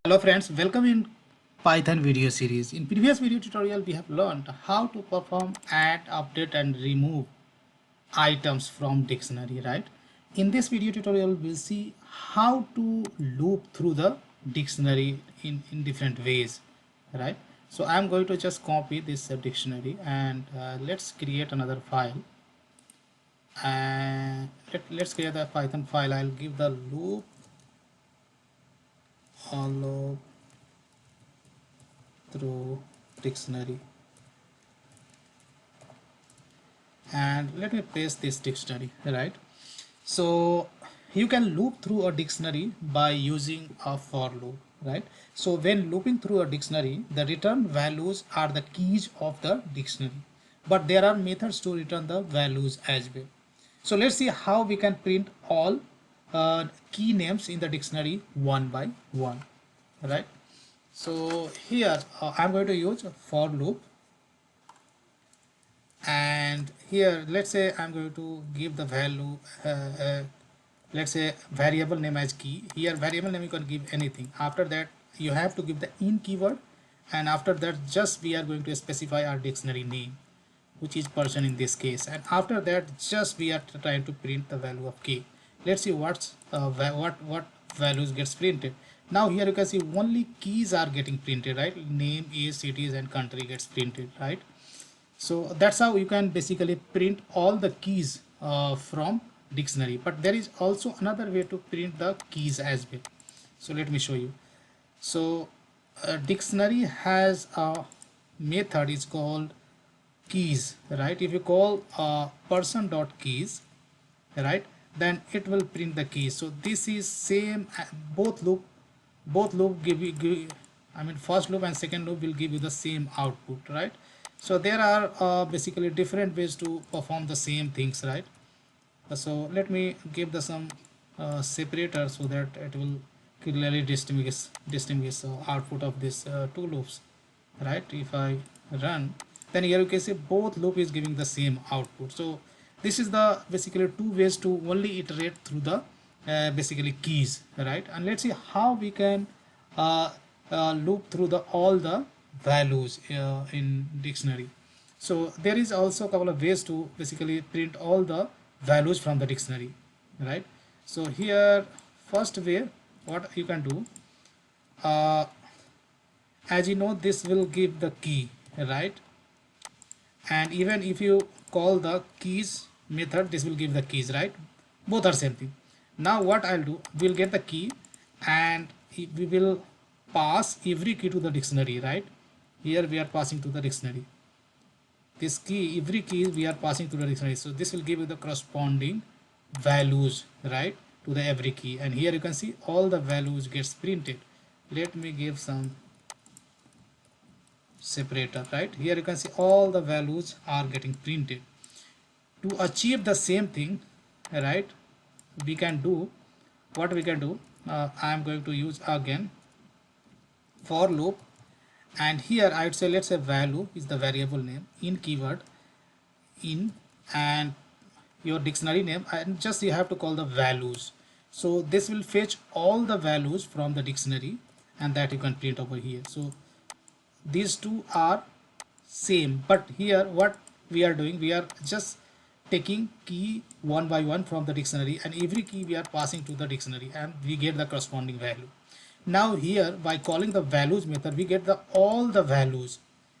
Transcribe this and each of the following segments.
Hello friends, welcome in Python video series. In previous video tutorial we have learned how to perform add, update and remove items from dictionary, right? In this video tutorial we'll see how to loop through the dictionary in different ways, right? So I'm going to just copy this dictionary and let's create another file and let's create a Python file. I'll give the loop loop through dictionary and let me paste this dictionary, right? So you can loop through a dictionary by using a for loop, right? So when looping through a dictionary, the return values are the keys of the dictionary, but there are methods to return the values as well. So let's see how we can print all key names in the dictionary one by one, right? So here I'm going to use for loop, and here let's say I'm going to give the value let's say variable name as key. Here variable name you can give anything. After that you have to give the in keyword, and after that just we are going to specify our dictionary name, which is person in this case, and after that just we are trying to print the value of key. Let's see what's what values gets printed. Now here you can see only keys are getting printed, right? Name, age, cities and country gets printed, right? So that's how you can basically print all the keys from dictionary. But there is also another way to print the keys as well. So let me show you. So dictionary has a method is called keys, right? If you call person dot keys, right, then it will print the keys. So this is same both loop I mean first loop and second loop will give you the same output, right? So there are basically different ways to perform the same things, right? So let me give the some separator so that it will clearly distinguish output of this two loops, right? If I run, then here you can see both loop is giving the same output. So this is the basically two ways to only iterate through the basically keys, right? And let's see how we can loop through the all the values in dictionary. So there is also a couple of ways to basically print all the values from the dictionary, right? So here first way what you can do, uh, as you know this will give the key, right? And even if you call the keys method, this will give the keys, right? Both are same thing. Now what I'll do, we'll get the key and we will pass every key to the dictionary, right? Here we are passing to the dictionary this key, every key we are passing to the dictionary. So this will give you the corresponding values, right, to the every key. And here you can see all the values gets printed. Let me give some separator, right? Here you can see all the values are getting printed. To achieve the same thing, right, we can do what we can do. I am going to use again for loop, and here I would say let's say value is the variable name, in keyword in, and your dictionary name, and just you have to call the values. So this will fetch all the values from the dictionary and that you can print over here. So these two are same, but here what we are doing, we are just taking key one by one from the dictionary, and every key we are passing to the dictionary and we get the corresponding value. Now here by calling the values method, we get the all the values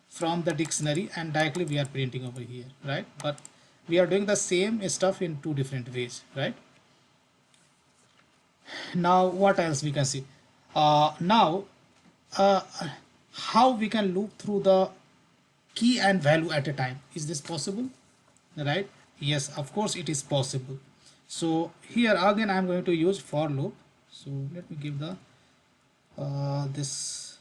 from the dictionary and directly we are printing over here, right? But we are doing the same stuff in two different ways, right? Now what else we can see, now uh, how we can loop through the key and value at a time. Is this possible, right? Yes, of course it is possible. So here again I'm going to use for loop. So let me give the this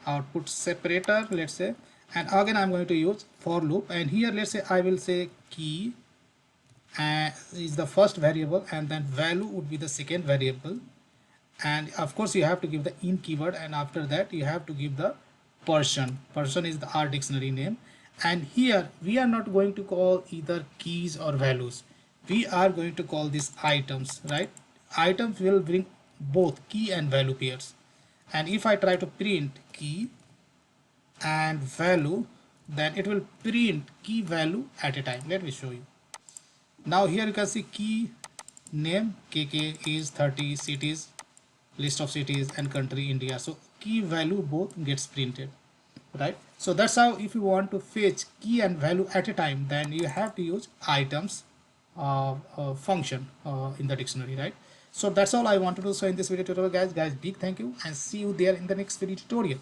output separator, let's say, and again I'm going to use for loop, and here let's say I will say key is the first variable and then value would be the second variable, and of course you have to give the in keyword, and after that you have to give the person is the our dictionary name. And here we are not going to call either keys or values, we are going to call these items, right? Items will bring both key and value pairs, and if I try to print key and value, then it will print key value at a time. Let me show you. Now here you can see key name KK is 30, cities, list of cities, and country India. So key value both gets printed, right? So that's how, if you want to fetch key and value at a time, then you have to use items function in the dictionary, right? So that's all I want to do. So in this video tutorial, guys, big thank you, and see you there in the next video tutorial.